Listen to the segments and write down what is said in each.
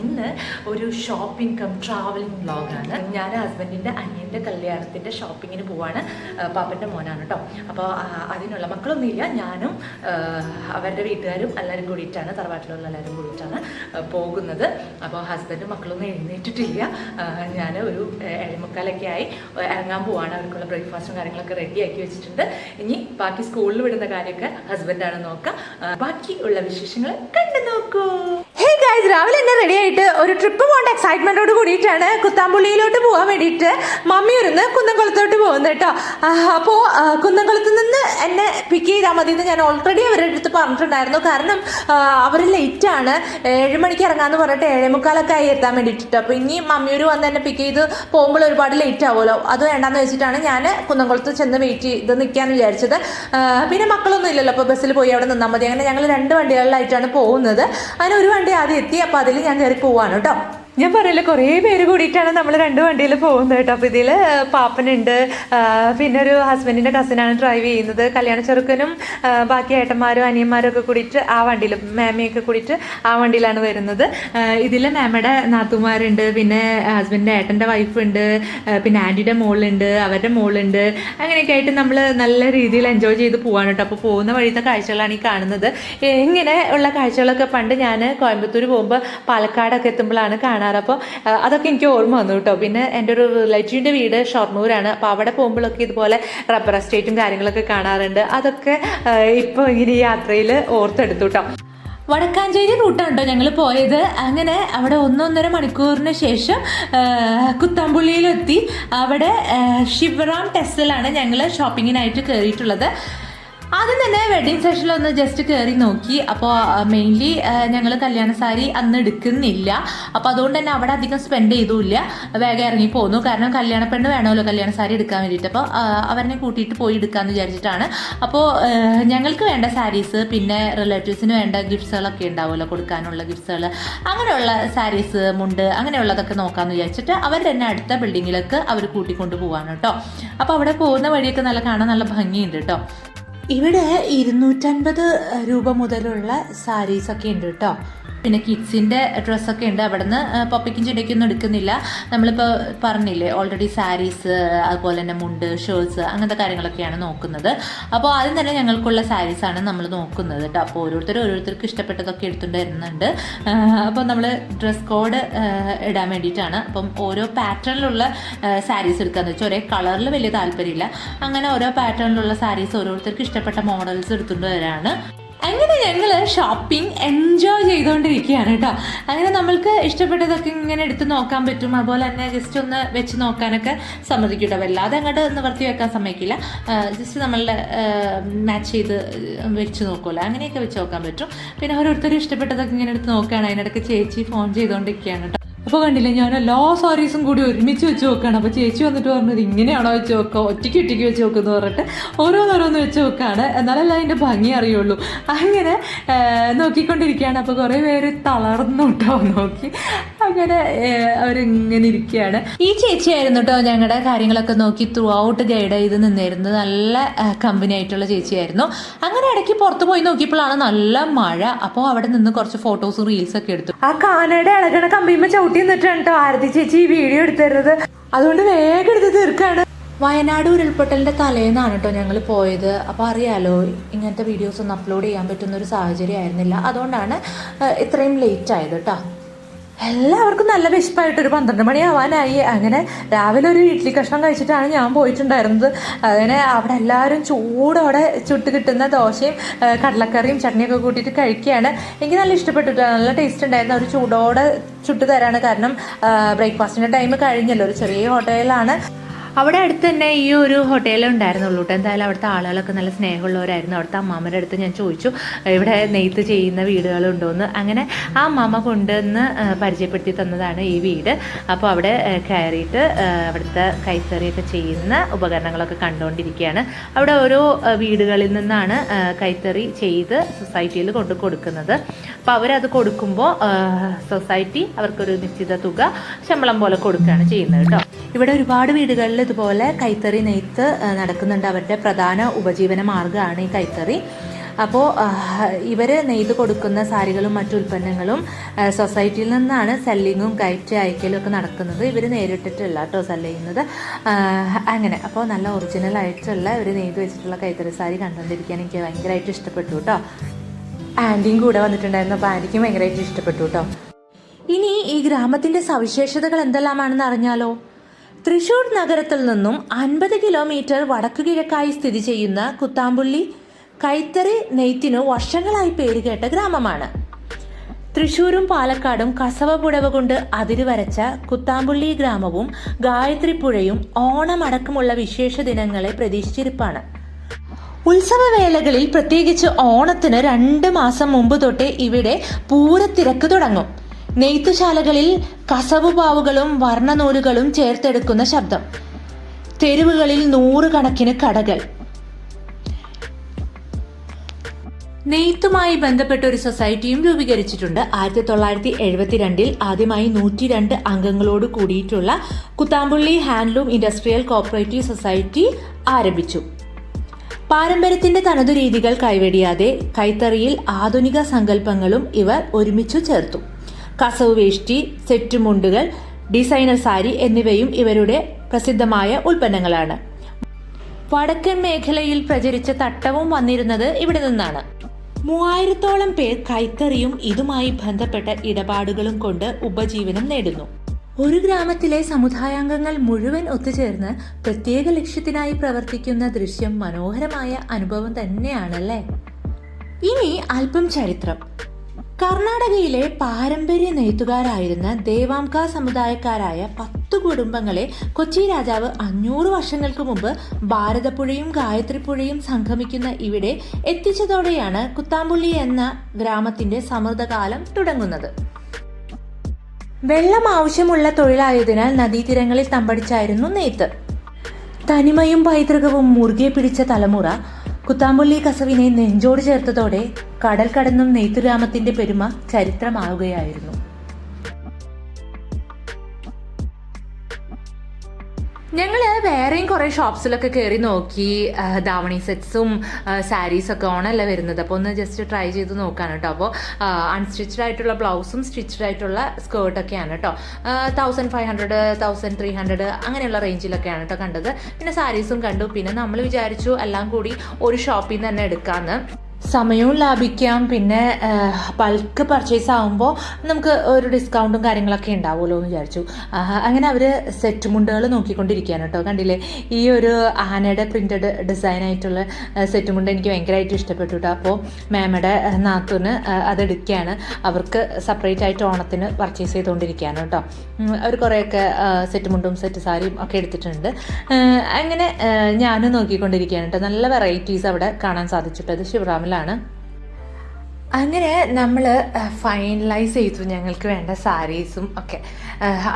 ഇന്ന് ഒരു shopping come travelling വ്ളോഗാണ്. ഞാൻ ഹസ്ബൻഡിൻ്റെ അനിയൻ്റെ കല്യാണത്തിൻ്റെ ഷോപ്പിങ്ങിന് പോവാണ്. പാപ്പൻ്റെ മോനാണ് കേട്ടോ. അപ്പോൾ അതിനുള്ള മക്കളൊന്നുമില്ല, ഞാനും അവരുടെ വീട്ടുകാരും എല്ലാവരും കൂടിയിട്ടാണ്, തറവാട്ടിലുള്ള എല്ലാവരും കൂടിയിട്ടാണ് പോകുന്നത്. അപ്പോൾ ഹസ്ബൻഡും മക്കളൊന്നും എഴുന്നേറ്റിട്ടില്ല. ഞാൻ ഒരു 7:45 ആയി ഇറങ്ങാൻ പോവാണ്. അവർക്കുള്ള ബ്രേക്ക്ഫാസ്റ്റും കാര്യങ്ങളൊക്കെ റെഡിയാക്കി വെച്ചിട്ടുണ്ട്. ഇനി ബാക്കി സ്കൂളിൽ വിടുന്ന കാര്യമൊക്കെ ഹസ്ബൻഡാണ് നോക്കുക. ബാക്കി ഉള്ള വിശേഷങ്ങൾ കണ്ടു നോക്കൂ. ഹേ ഗൈസ്, രാവിലെ തന്നെ റെഡി ആയിട്ട് ഒരു ട്രിപ്പ് പോകേണ്ട എക്സൈറ്റ്മെന്റോട് കൂടിയിട്ടാണ് കുത്താമ്പുള്ളിയിലോട്ട് പോകാൻ വേണ്ടിയിട്ട് മമ്മി ഒരുന്ന് കുന്നംകുളത്തോട്ട് പോകുന്നത് കേട്ടോ. അപ്പോൾ കുന്നംകുളത്ത് നിന്ന് എന്നെ പിക്ക് ചെയ്താൽ മതി എന്ന് ഞാൻ ഓൾറെഡി അവരുടെ അടുത്ത് പറഞ്ഞിട്ടുണ്ടായിരുന്നു. കാരണം അവർ ലേറ്റാണ്, 7 മണിക്ക് ഇറങ്ങാമെന്ന് പറഞ്ഞിട്ട് 7:45 ആയി എത്താൻ വേണ്ടിയിട്ട്. അപ്പോൾ ഇനി മമ്മിയൊരു വന്ന് എന്നെ പിക്ക് ചെയ്ത് പോകുമ്പോൾ ഒരുപാട് ലേറ്റ് ആവുമല്ലോ, അത് വേണ്ടാന്ന് വെച്ചിട്ടാണ് ഞാൻ കുന്നംകുളത്ത് ചെന്ന് വെയിറ്റ് ചെയ്ത് നിൽക്കാമെന്ന് വിചാരിച്ചത്. പിന്നെ മക്കളൊന്നും ഇല്ലല്ലോ, അപ്പോൾ ബസ്സിൽ പോയി അവിടെ നിന്നാൽ മതി. അങ്ങനെ ഞങ്ങൾ 2 വണ്ടികളിലായിട്ടാണ് പോകുന്നത്. അതിന് ഒരു വണ്ടി ആദ്യം എത്തി, അപ്പോൾ അതിൽ ഞാൻ കയറി പോവാണ് കേട്ടോ. ഞാൻ പറയില്ല, കുറേ പേര് കൂടിയിട്ടാണ് നമ്മൾ 2 വണ്ടിയിൽ പോകുന്നത് കേട്ടോ. അപ്പോൾ ഇതിൽ പാപ്പനുണ്ട്, പിന്നെ ഒരു ഹസ്ബൻഡിൻ്റെ കസിനാണ് ഡ്രൈവ് ചെയ്യുന്നത്. കല്യാണ ചെറുക്കനും ബാക്കി ഏട്ടന്മാരും അനിയന്മാരും ഒക്കെ കൂടിയിട്ട് ആ വണ്ടിയിൽ, മാമയൊക്കെ കൂടിയിട്ട് ആ വണ്ടിയിലാണ് വരുന്നത്. ഇതിൽ മാമയുടെ നാത്തുമാരുണ്ട്, പിന്നെ ഹസ്ബൻഡിൻ്റെ ഏട്ടൻ്റെ വൈഫുണ്ട്, പിന്നെ ആൻറ്റിയുടെ മോളുണ്ട്, അവരുടെ മോളുണ്ട്. അങ്ങനെയൊക്കെ ആയിട്ട് നമ്മൾ നല്ല രീതിയിൽ എൻജോയ് ചെയ്ത് പോവാണ് കേട്ടോ. അപ്പോൾ പോകുന്ന വഴിത്തെ കാഴ്ചകളാണ് ഈ കാണുന്നത്. ഇങ്ങനെ ഉള്ള കാഴ്ചകളൊക്കെ പണ്ട് ഞാൻ കോയമ്പത്തൂർ പോകുമ്പോൾ പാലക്കാടൊക്കെ എത്തുമ്പോഴാണ് കാണാറ്. അപ്പോൾ അതൊക്കെ എനിക്ക് ഓർമ്മ വന്നു കേട്ടോ. പിന്നെ എൻ്റെ ഒരു റിലേറ്റീവിൻ്റെ വീട് ഷൊർണൂരാണ്. അപ്പോൾ അവിടെ പോകുമ്പോഴൊക്കെ ഇതുപോലെ റബ്ബർ എസ്റ്റേറ്റും കാര്യങ്ങളൊക്കെ കാണാറുണ്ട്. അതൊക്കെ ഇപ്പോൾ ഇങ്ങനെ ഈ യാത്രയിൽ ഓർത്തെടുത്തു കേട്ടോ. വടക്കാഞ്ചേരി റൂട്ടാണ് കേട്ടോ ഞങ്ങൾ പോയത്. അങ്ങനെ അവിടെ 1-1.5 മണിക്കൂറിന് ശേഷം കുത്താമ്പുള്ളിയിലെത്തി. അവിടെ ശിവറാം ടെക്സ്റ്റൈലാണ് ഞങ്ങൾ ഷോപ്പിങ്ങിനായിട്ട് കയറിയിട്ടുള്ളത്. ആദ്യം തന്നെ വെഡ്ഡിങ് സെഷനിലൊന്ന് ജസ്റ്റ് കയറി നോക്കി. അപ്പോൾ മെയിൻലി ഞങ്ങൾ കല്യാണ സാരി അന്ന് എടുക്കുന്നില്ല. അപ്പോൾ അതുകൊണ്ട് തന്നെ അവിടെ അധികം സ്പെൻഡ് ചെയ്തുമില്ല, വേഗം ഇറങ്ങി പോന്നു. കാരണം കല്യാണ പെണ്ണ് വേണമല്ലോ കല്യാണ സാരി എടുക്കാൻ വേണ്ടിയിട്ട്. അപ്പോൾ അവരെ കൂട്ടിയിട്ട് പോയി എടുക്കാമെന്ന് വിചാരിച്ചിട്ടാണ്. അപ്പോൾ ഞങ്ങൾക്ക് വേണ്ട സാരീസ്, പിന്നെ റിലേറ്റീവ്സിന് വേണ്ട ഗിഫ്റ്റ്സുകളൊക്കെ ഉണ്ടാവുമല്ലോ, കൊടുക്കാനുള്ള ഗിഫ്റ്റ്സുകൾ, അങ്ങനെയുള്ള സാരീസ്, മുണ്ട്, അങ്ങനെയുള്ളതൊക്കെ നോക്കാമെന്ന് വിചാരിച്ചിട്ട് അവർ തന്നെ അടുത്ത ബിൽഡിങ്ങിലേക്ക് അവർ കൂട്ടിക്കൊണ്ട് പോവാണ് കേട്ടോ. അപ്പോൾ അവിടെ പോകുന്ന വഴിയൊക്കെ കാണാൻ നല്ല ഭംഗിയുണ്ട് കേട്ടോ. ഇവിടെ 250 രൂപ മുതലുള്ള സാരീസൊക്കെ ഉണ്ട് കേട്ടോ. പിന്നെ കിഡ്സിൻ്റെ ഡ്രസ്സൊക്കെ ഉണ്ട്. അവിടെ നിന്ന് പപ്പയ്ക്കും ചെടിക്കൊന്നും എടുക്കുന്നില്ല. നമ്മളിപ്പോൾ പറഞ്ഞില്ലേ ഓൾറെഡി സാരീസ്, അതുപോലെ തന്നെ മുണ്ട്, ഷേർട്സ്, അങ്ങനത്തെ കാര്യങ്ങളൊക്കെയാണ് നോക്കുന്നത്. അപ്പോൾ ആദ്യം തന്നെ ഞങ്ങൾക്കുള്ള സാരീസാണ് നമ്മൾ നോക്കുന്നത് കേട്ടോ. അപ്പോൾ ഓരോരുത്തർക്ക് ഇഷ്ടപ്പെട്ടതൊക്കെ എടുത്തുകൊണ്ട് വരുന്നുണ്ട്. അപ്പോൾ നമ്മൾ ഡ്രസ് കോഡ് ഇടാൻ വേണ്ടിയിട്ടാണ്. അപ്പം ഓരോ പാറ്റേണിലുള്ള സാരീസ് എടുക്കാമെന്ന് വെച്ചാൽ ഒരേ കളറിൽ വലിയ താല്പര്യമില്ല. അങ്ങനെ ഓരോ പാറ്റേണിലുള്ള സാരീസ് ഓരോരുത്തർക്ക് ഇഷ്ടപ്പെട്ട മോഡൽസ് എടുത്തുകൊണ്ട് വരാണ്. അങ്ങനെ ഞങ്ങൾ ഷോപ്പിംഗ് എൻജോയ് ചെയ്തുകൊണ്ടിരിക്കുകയാണ് കേട്ടോ. അങ്ങനെ നമ്മൾക്ക് ഇഷ്ടപ്പെട്ടതൊക്കെ ഇങ്ങനെ എടുത്ത് നോക്കാൻ പറ്റും. അതുപോലെ തന്നെ ജസ്റ്റ് ഒന്ന് വെച്ച് നോക്കാനൊക്കെ സമ്മതിക്കും കേട്ടോ. വല്ലാതെ അങ്ങോട്ട് നിവർത്തി വെക്കാൻ സമ്മതിക്കില്ല. ജസ്റ്റ് നമ്മളുടെ മാച്ച് ചെയ്ത് വെച്ച് നോക്കുമല്ലോ, അങ്ങനെയൊക്കെ വെച്ച് നോക്കാൻ പറ്റും. പിന്നെ ഓരോരുത്തരും ഇഷ്ടപ്പെട്ടതൊക്കെ ഇങ്ങനെ എടുത്ത് നോക്കുകയാണ്. അതിനിടയ്ക്ക് ചേച്ചി ഫോൺ ചെയ്തുകൊണ്ടിരിക്കുകയാണ് കേട്ടോ. അപ്പോൾ കണ്ടില്ലേ, ഞാൻ എല്ലാ സാരീസും കൂടി ഒരുമിച്ച് വെച്ച് നോക്കുകയാണ്. അപ്പോൾ ചേച്ചി വന്നിട്ട് പറഞ്ഞത് ഇങ്ങനെയാണോ വെച്ച് നോക്കുക, ഒറ്റയ്ക്ക് വെച്ച് നോക്കുമെന്ന് പറഞ്ഞിട്ട് ഓരോന്നോരോന്ന് വെച്ച് നോക്കുകയാണ്. എന്നാലല്ല അതിൻ്റെ ഭംഗി അറിയുള്ളൂ. അങ്ങനെ നോക്കിക്കൊണ്ടിരിക്കുകയാണ്. അപ്പോൾ കുറേ പേര് തളർന്നു കേട്ടോ നോക്കി. അങ്ങനെ അവരിങ്ങനെ ഇരിക്കുകയാണ്. ഈ ചേച്ചിയായിരുന്നു കേട്ടോ ഞങ്ങളുടെ കാര്യങ്ങളൊക്കെ നോക്കി ത്രൂ ഔട്ട് ഗൈഡ് ചെയ്ത് നിന്നിരുന്നത്. നല്ല കമ്പനി ആയിട്ടുള്ള ചേച്ചിയായിരുന്നു. അങ്ങനെ ഇടയ്ക്ക് പുറത്ത് പോയി നോക്കിയപ്പോഴാണ് നല്ല മഴ. അപ്പോൾ അവിടെ നിന്ന് കുറച്ച് ഫോട്ടോസും റീൽസൊക്കെ എടുത്തു. ആ കാനയുടെ ഇളകണ കമ്പിയുമ്പോൾ ചവിട്ടി നിന്നിട്ടാണ് കേട്ടോ ആരതി ചേച്ചി ഈ വീഡിയോ എടുത്തരുന്നത്. അതുകൊണ്ട് വേഗം എടുത്ത് തീർക്കാണ്. വയനാട് ഉരുൾപൊട്ടലിൻ്റെ തലേന്നാണ് കേട്ടോ ഞങ്ങൾ പോയത്. അപ്പോൾ അറിയാലോ, ഇങ്ങനത്തെ വീഡിയോസ് ഒന്നും അപ്ലോഡ് ചെയ്യാൻ പറ്റുന്ന ഒരു സാഹചര്യം ആയിരുന്നില്ല. അതുകൊണ്ടാണ് ഇത്രയും ലേറ്റ് ആയത് കേട്ടോ. എല്ലാവർക്കും നല്ല വിശപ്പായിട്ടൊരു 12 മണിയാവാനായി. അങ്ങനെ രാവിലെ ഒരു ഇഡ്ഡലി കഷ്ണം കഴിച്ചിട്ടാണ് ഞാൻ പോയിട്ടുണ്ടായിരുന്നത്. അങ്ങനെ അവിടെ എല്ലാവരും ചൂടോടെ ചുട്ട് കിട്ടുന്ന ദോശയും കടലക്കറിയും ചട്നിയൊക്കെ കൂട്ടിയിട്ട് കഴിക്കുകയാണ്. എനിക്ക് നല്ല ഇഷ്ടപ്പെട്ടു, നല്ല ടേസ്റ്റ് ഉണ്ടായിരുന്നു. അവർ ചൂടോടെ ചുട്ട് തരാണ്. കാരണം ബ്രേക്ക്ഫാസ്റ്റിൻ്റെ ടൈം കഴിഞ്ഞല്ലോ. ഒരു ചെറിയ ഹോട്ടലിലാണ്. അവിടെ അടുത്ത് തന്നെ ഈ ഒരു ഹോട്ടലേ ഉണ്ടായിരുന്നുള്ളൂ കേട്ടോ. എന്തായാലും അവിടുത്തെ ആളുകളൊക്കെ നല്ല സ്നേഹമുള്ളവരായിരുന്നു. അവിടുത്തെ അമ്മാമ്മയുടെ അടുത്ത് ഞാൻ ചോദിച്ചു ഇവിടെ നെയ്ത്ത് ചെയ്യുന്ന വീടുകളുണ്ടോയെന്ന്. അങ്ങനെ ആ അമ്മാമ്മ കൊണ്ടുവന്ന് പരിചയപ്പെടുത്തി തന്നതാണ് ഈ വീട്. അപ്പോൾ അവിടെ കയറിയിട്ട് അവിടുത്തെ കൈത്തറിയൊക്കെ ചെയ്യുന്ന ഉപകരണങ്ങളൊക്കെ കണ്ടുകൊണ്ടിരിക്കുകയാണ്. അവിടെ ഓരോ വീടുകളിൽ നിന്നാണ് കൈത്തറി ചെയ്ത് സൊസൈറ്റിയിൽ കൊണ്ട് കൊടുക്കുന്നത്. അപ്പോൾ അവരത് കൊടുക്കുമ്പോൾ സൊസൈറ്റി അവർക്കൊരു നിശ്ചിത തുക ശമ്പളം പോലെ കൊടുക്കുകയാണ് ചെയ്യുന്നത് കേട്ടോ. ഇവിടെ ഒരുപാട് വീടുകളിൽ ഇതുപോലെ കൈത്തറി നെയ്ത്ത് നടക്കുന്നുണ്ട്. അവരുടെ പ്രധാന ഉപജീവന മാർഗ്ഗമാണ് ഈ കൈത്തറി. അപ്പോൾ ഇവർ നെയ്ത് കൊടുക്കുന്ന സാരികളും മറ്റു ഉൽപ്പന്നങ്ങളും സൊസൈറ്റിയിൽ നിന്നാണ് സെല്ലിങ്ങും കയറ്റി അയക്കലും ഒക്കെ നടക്കുന്നത്. ഇവർ നേരിട്ടിട്ടല്ല കേട്ടോ സെല് ചെയ്യുന്നത്. അങ്ങനെ അപ്പോൾ നല്ല ഒറിജിനൽ ആയിട്ടുള്ള ഒരു നെയ്ത് വെച്ചിട്ടുള്ള കൈത്തറി സാരി കണ്ടുകൊണ്ടിരിക്കാൻ എനിക്ക് ഭയങ്കരമായിട്ട് ഇഷ്ടപ്പെട്ടു കേട്ടോ. ആൻറ്റിയും കൂടെ വന്നിട്ടുണ്ടായിരുന്നു, അപ്പോൾ ആൻറ്റിക്കും ഭയങ്കരമായിട്ട് ഇഷ്ടപ്പെട്ടു കേട്ടോ. ഇനി ഈ ഗ്രാമത്തിൻ്റെ സവിശേഷതകൾ എന്തെല്ലാമാണെന്ന് അറിഞ്ഞാലോ? തൃശ്ശൂർ നഗരത്തിൽ നിന്നും 50 കിലോമീറ്റർ വടക്കു കിഴക്കായി സ്ഥിതി ചെയ്യുന്ന കുത്താമ്പുള്ളി കൈത്തറി നെയ്ത്തിനു വർഷങ്ങളായി പേരുകേട്ട ഗ്രാമമാണ്. തൃശ്ശൂരും പാലക്കാടും കസവ പുഴവ കൊണ്ട് അതിര് വരച്ച കുത്താമ്പുള്ളി ഗ്രാമവും ഗായത്രിപ്പുഴയും ഓണമടക്കമുള്ള വിശേഷ ദിനങ്ങളെ പ്രതീക്ഷിച്ചിരിപ്പാണ്. ഉത്സവവേളകളിൽ പ്രത്യേകിച്ച് ഓണത്തിന് 2 മാസം മുമ്പ് തൊട്ടേ ഇവിടെ പൂരത്തിരക്ക് തുടങ്ങും. നെയ്ത്തുശാലകളിൽ കസവുപാവുകളും വർണ്ണനൂലുകളും ചേർത്തെടുക്കുന്ന ശബ്ദം, തെരുവുകളിൽ 100 കണക്കിന് കടകൾ. നെയ്ത്തുമായി ബന്ധപ്പെട്ട ഒരു സൊസൈറ്റിയും രൂപീകരിച്ചിട്ടുണ്ട്. 1972 ആദ്യമായി 102 അംഗങ്ങളോട് കൂടിയിട്ടുള്ള Kuthampully handloom industrial cooperative society ആരംഭിച്ചു. പാരമ്പര്യത്തിന്റെ തനതു രീതികൾ കൈവെടിയാതെ കൈത്തറിയിൽ ആധുനിക സങ്കല്പങ്ങളും ഇവർ ഒരുമിച്ചു ചേർത്തു. കസവ് വേഷ്ടി, സെറ്റ് മുണ്ടുകൾ, ഡിസൈനർ സാരി എന്നിവയും ഇവരുടെ പ്രസിദ്ധമായ ഉൽപ്പന്നങ്ങളാണ്. വടക്കൻ മേഖലയിൽ പ്രചരിച്ച തട്ടവും വന്നിരുന്നത് ഇവിടെ നിന്നാണ്. 3000-ഓളം പേർ കൈത്തറിയും ഇതുമായി ബന്ധപ്പെട്ട ഇടപാടുകളും കൊണ്ട് ഉപജീവനം നേടുന്നു. ഒരു ഗ്രാമത്തിലെ സമുദായാംഗങ്ങൾ മുഴുവൻ ഒത്തുചേർന്ന് പ്രത്യേക ലക്ഷ്യത്തിനായി പ്രവർത്തിക്കുന്ന ദൃശ്യം മനോഹരമായ അനുഭവം തന്നെയാണല്ലേ. ഇനി അല്പം ചരിത്രം. കർണാടകയിലെ പാരമ്പര്യ നെയ്ത്തുകാരായിരുന്ന ദേവാംക സമുദായക്കാരായ 10 കുടുംബങ്ങളെ കൊച്ചി രാജാവ് 500 വർഷങ്ങൾക്ക് മുമ്പ് ഭാരതപ്പുഴയും ഗായത്രിപ്പുഴയും സംഗമിക്കുന്ന ഇവിടെ എത്തിച്ചതോടെയാണ് കുത്താമ്പുള്ളി എന്ന ഗ്രാമത്തിന്റെ സമൃദ്ധകാലം തുടങ്ങുന്നത്. വെള്ളം ആവശ്യമുള്ള തൊഴിലായതിനാൽ നദീതീരങ്ങളിൽ തമ്പടിച്ചായിരുന്നു നെയ്ത്ത്. തനിമയും പൈതൃകവും മുറുകെ പിടിച്ച തലമുറ കുത്താമ്പുള്ളി കസവിനെ നെഞ്ചോട് ചേർത്തതോടെ കടൽ കടന്നും നെയ്ത്തുഗ്രാമത്തിന്റെ പെരുമ ചരിത്രമാവുകയായിരുന്നു. ഞങ്ങൾ വേറെയും കുറേ ഷോപ്സിലൊക്കെ കയറി നോക്കി. ധാവണി സെറ്റ്സും സാരീസൊക്കെ ഓണമല്ല വരുന്നത്, അപ്പോൾ ഒന്ന് ജസ്റ്റ് ട്രൈ ചെയ്ത് നോക്കാൻ കേട്ടോ. അപ്പോൾ അൺസ്റ്റിച്ച്ഡ് ആയിട്ടുള്ള ബ്ലൗസും സ്റ്റിച്ച്ഡ് ആയിട്ടുള്ള സ്കേർട്ടൊക്കെയാണ് കേട്ടോ. 1500, 1300 അങ്ങനെയുള്ള റേഞ്ചിലൊക്കെയാണ് കേട്ടോ കണ്ടത്. പിന്നെ സാരീസും കണ്ടു. പിന്നെ നമ്മൾ വിചാരിച്ചു എല്ലാം കൂടി ഒരു ഷോപ്പിൽ നിന്ന് തന്നെ എടുക്കാമെന്ന്. സമയവും ലാഭിക്കാം, പിന്നെ ബൾക്ക് പർച്ചേസ് ആകുമ്പോൾ നമുക്ക് ഒരു ഡിസ്കൗണ്ടും കാര്യങ്ങളൊക്കെ ഉണ്ടാവുമല്ലോ എന്ന് വിചാരിച്ചു. അങ്ങനെ അവർ സെറ്റ് മുണ്ടുകൾ നോക്കിക്കൊണ്ടിരിക്കുകയാണ് കേട്ടോ. കണ്ടില്ലേ, ഈ ഒരു ആനയുടെ പ്രിൻറ്റഡ് ഡിസൈനായിട്ടുള്ള സെറ്റ് മുണ്ട് എനിക്ക് ഭയങ്കരമായിട്ട് ഇഷ്ടപ്പെട്ടു കേട്ടോ. അപ്പോൾ മാമയുടെ നാത്തൂന് അതെടുക്കുകയാണ്. അവർക്ക് സെപ്പറേറ്റ് ആയിട്ട് ഓണത്തിന് പർച്ചേസ് ചെയ്തുകൊണ്ടിരിക്കുകയാണ് കേട്ടോ. അവർ കുറേയൊക്കെ സെറ്റ് മുണ്ടും സെറ്റ് സാരിയും ഒക്കെ എടുത്തിട്ടുണ്ട്. അങ്ങനെ ഞാനും നോക്കിക്കൊണ്ടിരിക്കുകയാണ് കേട്ടോ. നല്ല വെറൈറ്റീസ് അവിടെ കാണാൻ സാധിച്ചിട്ട്. അത് ശിവറാമിലാണ്. അങ്ങനെ നമ്മൾ ഫൈനലൈസ് ചെയ്തു ഞങ്ങൾക്ക് വേണ്ട സാരീസും ഒക്കെ.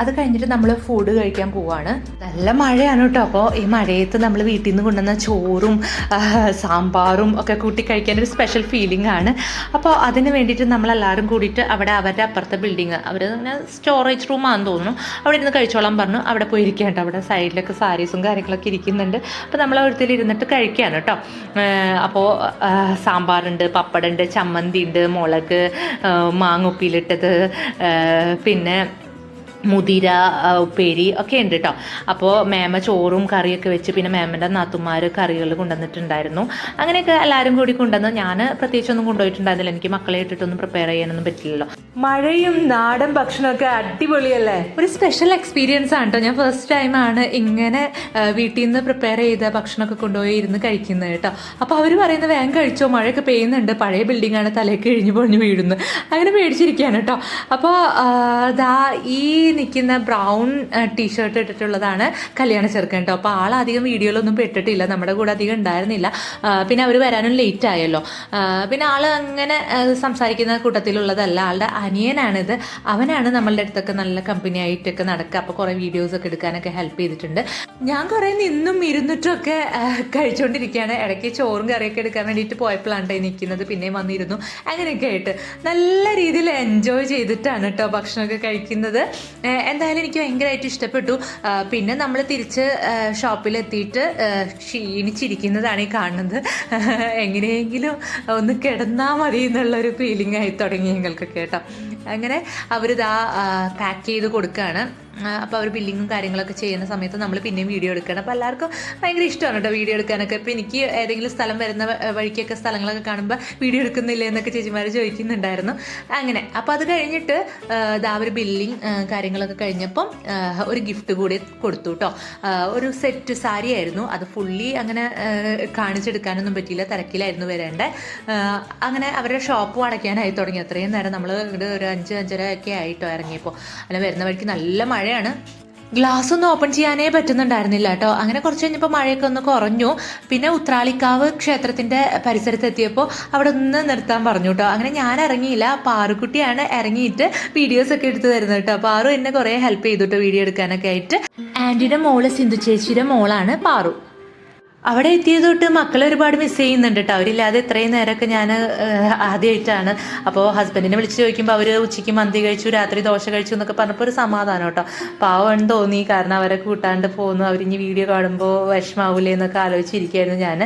അത് കഴിഞ്ഞിട്ട് നമ്മൾ ഫുഡ് കഴിക്കാൻ പോവാണ്. നല്ല മഴയാണ് കേട്ടോ. അപ്പോൾ ഈ മഴയത്ത് നമ്മൾ വീട്ടിൽ നിന്ന് കൊണ്ടുവന്ന ചോറും സാമ്പാറും ഒക്കെ കൂട്ടി കഴിക്കാൻ ഒരു സ്പെഷ്യൽ ഫീലിംഗ് ആണ്. അപ്പോൾ അതിന് വേണ്ടിയിട്ട് നമ്മളെല്ലാവരും കൂടിയിട്ട് അവിടെ അവരുടെ അപ്പുറത്തെ ബിൽഡിങ്, അവർ സ്റ്റോറേജ് റൂമാണെന്ന് തോന്നുന്നു, അവിടെ ഇരുന്ന് കഴിച്ചോളാൻ പറഞ്ഞു. അവിടെ പോയിരിക്കുക കേട്ടോ. അവിടെ സൈഡിലൊക്കെ സാരീസും കാര്യങ്ങളൊക്കെ ഇരിക്കുന്നുണ്ട്. അപ്പോൾ നമ്മൾ അവിടുത്തെ ഇരുന്നിട്ട് കഴിക്കുകയാണ് കേട്ടോ. അപ്പോൾ സാമ്പാറുണ്ട്, പപ്പടമുണ്ട്, ചമ്മന്തി ഉണ്ട്, മുളക്, മാങ്ങുപ്പിലിട്ടത്, പിന്നെ മുതിര ഉപ്പേരി ഒക്കെ ഉണ്ട് കേട്ടോ. അപ്പോൾ മേമ ചോറും കറിയൊക്കെ വെച്ച്, പിന്നെ മേമൻ്റെ നാത്തുമാർ കറികൾ കൊണ്ടുവന്നിട്ടുണ്ടായിരുന്നു. അങ്ങനെയൊക്കെ എല്ലാവരും കൂടി കൊണ്ടുവന്ന്. ഞാൻ പ്രത്യേകിച്ചൊന്നും കൊണ്ടുപോയിട്ടുണ്ടായിരുന്നില്ല, എനിക്ക് മക്കളെ ഇട്ടിട്ടൊന്നും പ്രിപ്പയർ ചെയ്യാനൊന്നും പറ്റില്ലല്ലോ. മഴയും നാടൻ ഭക്ഷണമൊക്കെ അടിപൊളിയല്ലേ, ഒരു സ്പെഷ്യൽ എക്സ്പീരിയൻസ് ആണ് കേട്ടോ. ഞാൻ ഫസ്റ്റ് ടൈമാണ് ഇങ്ങനെ വീട്ടിൽ നിന്ന് പ്രിപ്പയർ ചെയ്ത ഭക്ഷണമൊക്കെ കൊണ്ടുപോയി ഇരുന്ന് കഴിക്കുന്നത് കേട്ടോ. അപ്പോൾ അവർ പറയുന്നത് വേഗം കഴിച്ചോ, മഴയൊക്കെ പെയ്യുന്നുണ്ട്, പഴയ ബിൽഡിങ്ങാണ്, തലയൊക്കെ ഇഴിഞ്ഞു പൊഴിഞ്ഞ് വീഴുന്നു, അങ്ങനെ പേടിച്ചിരിക്കുകയാണ് കേട്ടോ. അപ്പോൾ ദാ ഈ നിൽക്കുന്ന ബ്രൗൺ ടീഷർട്ട് ഇട്ടിട്ടുള്ളതാണ് കല്യാണ ചെറുക്കൻ കേട്ടോ. അപ്പോൾ ആളധികം വീഡിയോയിലൊന്നും പെട്ടിട്ടില്ല, നമ്മുടെ കൂടെ അധികം ഉണ്ടായിരുന്നില്ല. പിന്നെ അവർ വരാനും ലേറ്റ് ആയല്ലോ. പിന്നെ ആൾ അങ്ങനെ സംസാരിക്കുന്ന കൂട്ടത്തിലുള്ളതല്ല, ആളുടെ അനിയനാണിത്. അവനാണ് നമ്മളുടെ അടുത്തൊക്കെ നല്ല കമ്പനി ആയിട്ടൊക്കെ നടക്കുക. അപ്പോൾ കുറേ വീഡിയോസൊക്കെ എടുക്കാനൊക്കെ ഹെൽപ്പ് ചെയ്തിട്ടുണ്ട്. ഞാൻ കുറേ നിന്നും ഇരുന്നിട്ടൊക്കെ കഴിച്ചുകൊണ്ടിരിക്കുകയാണ്. ഇടയ്ക്ക് ചോറും കറിയൊക്കെ എടുക്കാൻ വേണ്ടിയിട്ട് പോയപ്പോഴാണ് നിൽക്കുന്നത്. പിന്നെയും വന്നിരുന്നു. അങ്ങനെയൊക്കെ ആയിട്ട് നല്ല രീതിയിൽ എൻജോയ് ചെയ്തിട്ടാണ് കേട്ടോ ഭക്ഷണമൊക്കെ കഴിക്കുന്നത്. എന്തായാലും എനിക്ക് ഭയങ്കരമായിട്ട് ഇഷ്ടപ്പെട്ടു. പിന്നെ നമ്മൾ തിരിച്ച് ഷോപ്പിലെത്തിയിട്ട് ക്ഷീണിച്ചിരിക്കുന്നതാണ് ഈ കാണുന്നത്. എങ്ങനെയെങ്കിലും ഒന്ന് കിടന്നാൽ മതി എന്നുള്ളൊരു ഫീലിംഗ് ആയി തുടങ്ങി ഞങ്ങൾക്കൊക്കെ കേട്ടോ. അങ്ങനെ അവരിതാ പാക്ക് ചെയ്ത് കൊടുക്കുകയാണ്. അപ്പോൾ അവർ ബില്ലിങ്ങും കാര്യങ്ങളൊക്കെ ചെയ്യുന്ന സമയത്ത് നമ്മൾ പിന്നെയും വീഡിയോ എടുക്കണം. അപ്പോൾ എല്ലാവർക്കും ഭയങ്കര ഇഷ്ടമാണ് കേട്ടോ വീഡിയോ എടുക്കാനൊക്കെ. ഇപ്പോൾ എനിക്ക് ഏതെങ്കിലും സ്ഥലം വരുന്ന വഴിക്കൊക്കെ സ്ഥലങ്ങളൊക്കെ കാണുമ്പോൾ വീഡിയോ എടുക്കുന്നില്ലേ എന്നൊക്കെ ചേച്ചിമാർ ചോദിക്കുന്നുണ്ടായിരുന്നു. അങ്ങനെ അപ്പോൾ അത് കഴിഞ്ഞിട്ട് ഇതാ ഒരു ബില്ലിങ് കാര്യങ്ങളൊക്കെ കഴിഞ്ഞപ്പം ഒരു ഗിഫ്റ്റ് കൂടി കൊടുത്തു കേട്ടോ. ഒരു സെറ്റ് സാരി ആയിരുന്നു. അത് ഫുള്ളി അങ്ങനെ കാണിച്ചെടുക്കാനൊന്നും പറ്റിയില്ല, തിരക്കിലായിരുന്നു വരേണ്ടത്. അങ്ങനെ അവരുടെ ഷോപ്പും അടയ്ക്കാനായി തുടങ്ങി. അത്രയും നേരം നമ്മൾ ഇവിടെ ഒരു 5-5:30 ഒക്കെ ആയിട്ടോ ഇറങ്ങിയപ്പോൾ. അങ്ങനെ വരുന്ന വഴിക്ക് നല്ല മഴയാണ്. ഗ്ലാസ് ഒന്നും ഓപ്പൺ ചെയ്യാനേ പറ്റുന്നുണ്ടായിരുന്നില്ല കേട്ടോ. അങ്ങനെ കുറച്ച് കഴിഞ്ഞപ്പോൾ മഴയൊക്കെ ഒന്ന് കുറഞ്ഞു. പിന്നെ ഉത്രാളിക്കാവ് ക്ഷേത്രത്തിൻ്റെ പരിസരത്ത് എത്തിയപ്പോൾ അവിടെ ഒന്ന് നിർത്താൻ പറഞ്ഞു കേട്ടോ. അങ്ങനെ ഞാൻ ഇറങ്ങിയില്ല, പാറുക്കുട്ടിയാണ് ഇറങ്ങിയിട്ട് വീഡിയോസൊക്കെ എടുത്ത് തരുന്നത് കേട്ടോ. പാറു എന്നെ കുറേ ഹെൽപ്പ് ചെയ്തു കേട്ടോ വീഡിയോ എടുക്കാനൊക്കെ ആയിട്ട്. ആൻറ്റിയുടെ മോള് സിന്ധു ചേച്ചിയുടെ മോളാണ് പാറു. അവിടെ എത്തിയത് തൊട്ട് മക്കളെ ഒരുപാട് മിസ് ചെയ്യുന്നുണ്ട് കേട്ടോ. അവരില്ലാതെ ഇത്രയും നേരമൊക്കെ ഞാൻ ആദ്യമായിട്ടാണ്. അപ്പോൾ ഹസ്ബൻഡിനെ വിളിച്ച് ചോദിക്കുമ്പോൾ അവർ ഉച്ചയ്ക്ക് മന്തി കഴിച്ചു, രാത്രി ദോശ കഴിച്ചു എന്നൊക്കെ പറഞ്ഞപ്പോൾ ഒരു സമാധാനം കേട്ടോ. പാവം തോന്നി, കാരണം അവരെ കൂട്ടാണ്ട് പോകുന്നു, അവരിഞ്ഞ് വീഡിയോ കാണുമ്പോൾ വിഷമാവൂലേ എന്നൊക്കെ ആലോചിച്ചിരിക്കുകയായിരുന്നു ഞാൻ.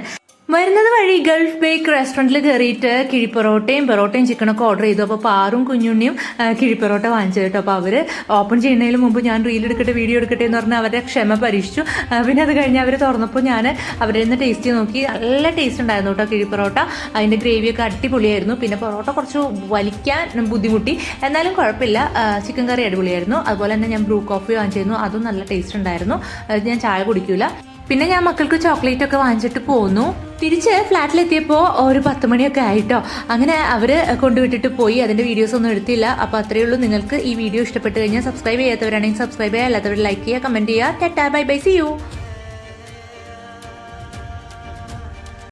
വരുന്നത് വഴി ഗൾഫ് ബേക്ക് റെസ്റ്റോറൻറ്റിൽ കയറിയിട്ട് പൊറോട്ടയും ചിക്കനൊക്കെ ഓർഡർ ചെയ്തു. അപ്പോൾ പാറും കുഞ്ഞുണ്ണിയും കിഴിപ്പൊറോട്ട വാങ്ങിച്ചു കേട്ടോ. അപ്പോൾ അവർ ഓപ്പൺ ചെയ്യുന്നതിന് മുമ്പ് ഞാൻ റീൽ എടുക്കട്ടെ വീഡിയോ എടുക്കട്ടെ എന്ന് പറഞ്ഞാൽ അവരുടെ ക്ഷമ പരീക്ഷിച്ചു. പിന്നെ അത് കഴിഞ്ഞ് അവർ തുറന്നപ്പോൾ ഞാൻ അവരിൽ നിന്ന് ടേസ്റ്റ് ചെയ്ത് നോക്കി. നല്ല ടേസ്റ്റ് ഉണ്ടായിരുന്നു കേട്ടോ കിഴിപ്പൊറോട്ട. അതിൻ്റെ ഗ്രേവിയൊക്കെ അടിപൊളിയായിരുന്നു. പിന്നെ പൊറോട്ട കുറച്ച് വലിക്കാൻ ബുദ്ധിമുട്ടി, എന്നാലും കുഴപ്പമില്ല. ചിക്കൻ കറി അടിപൊളിയായിരുന്നു. അതുപോലെ തന്നെ ഞാൻ ബ്രൂ കോഫി വാങ്ങിച്ചിരുന്നു, അതും നല്ല ടേസ്റ്റ് ഉണ്ടായിരുന്നു. ഞാൻ ചായ കുടിക്കില്ല. പിന്നെ ഞാൻ മക്കൾക്ക് ചോക്ലേറ്റ് ഒക്കെ വാങ്ങിച്ചിട്ട് പോന്നു. തിരിച്ച് ഫ്ലാറ്റിലെത്തിയപ്പോൾ ഒരു 10 മണിയൊക്കെ ആയിട്ടോ. അങ്ങനെ അവർ കൊണ്ടുവിട്ടിട്ട് പോയി. അതിൻ്റെ വീഡിയോസ് ഒന്നും എടുത്തില്ല. അപ്പോൾ അത്രയേ ഉള്ളൂ. നിങ്ങൾക്ക് ഈ വീഡിയോ ഇഷ്ടപ്പെട്ട് കഴിഞ്ഞാൽ സബ്സ്ക്രൈബ് ചെയ്യാത്തവരാണെങ്കിൽ സബ്സ്ക്രൈബ് ചെയ്യുക, അല്ലാത്തവർ ലൈക്ക് ചെയ്യുക, കമൻറ്റ് ചെയ്യുക. Tata bye bye, see U.